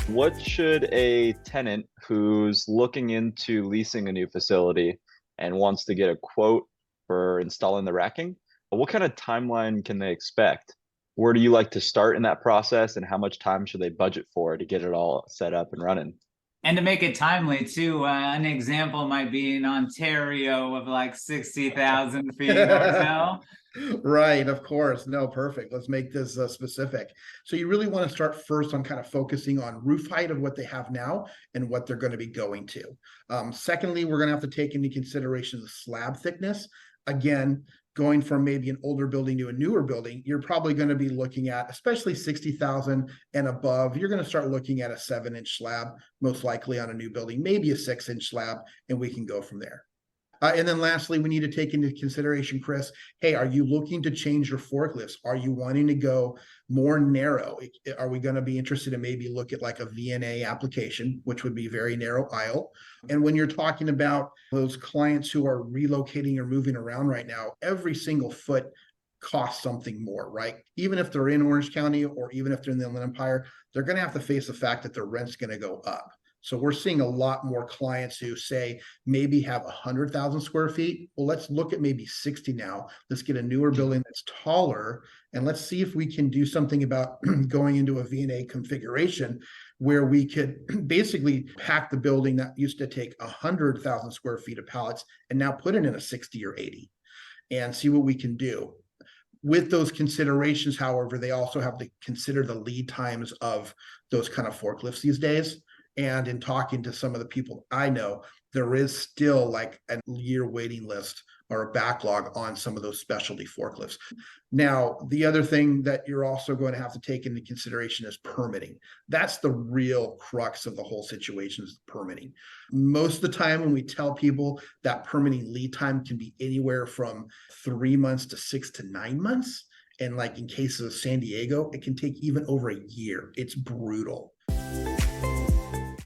What should a tenant who's looking into leasing a new facility and wants to get a quote for installing the racking, what kind of timeline can they expect? Where do you like to start in that process, and how much time should they budget for to get it all set up and running? And to make it timely too, an example might be in Ontario of like 60,000 feet or so. Right, of course. No, perfect. Let's make this specific. So you really want to start first on kind of focusing on roof height of what they have now and what they're going to be going to. Secondly, we're going to have to take into consideration the slab thickness. Again, going from maybe an older building to a newer building, you're probably going to be looking at, especially 60,000 and above, you're going to start looking at a 7-inch slab, most likely on a new building, maybe a 6-inch slab, and we can go from there. And then lastly, we need to take into consideration, Chris, hey, are you looking to change your forklifts? Are you wanting to go more narrow? Are we going to be interested in maybe look at like a VNA application, which would be very narrow aisle? And when you're talking about those clients who are relocating or moving around right now, every single foot costs something more, right? Even if they're in Orange County or even if they're in the Inland Empire, they're going to have to face the fact that their rent's going to go up. So we're seeing a lot more clients who say maybe have 100,000 square feet. Well, let's look at maybe 60 now. Let's get a newer building that's taller, and let's see if we can do something about going into a VNA configuration where we could basically pack the building that used to take 100,000 square feet of pallets and now put it in a 60 or 80 and see what we can do. With those considerations, however, they also have to consider the lead times of those kind of forklifts these days. And in talking to some of the people I know, there is still like a year waiting list or a backlog on some of those specialty forklifts. Now, the other thing that you're also going to have to take into consideration is permitting. That's the real crux of the whole situation, is permitting. Most of the time when we tell people that permitting lead time can be anywhere from 3 months to 6 to 9 months. And like in cases of San Diego, it can take even over a year. It's brutal.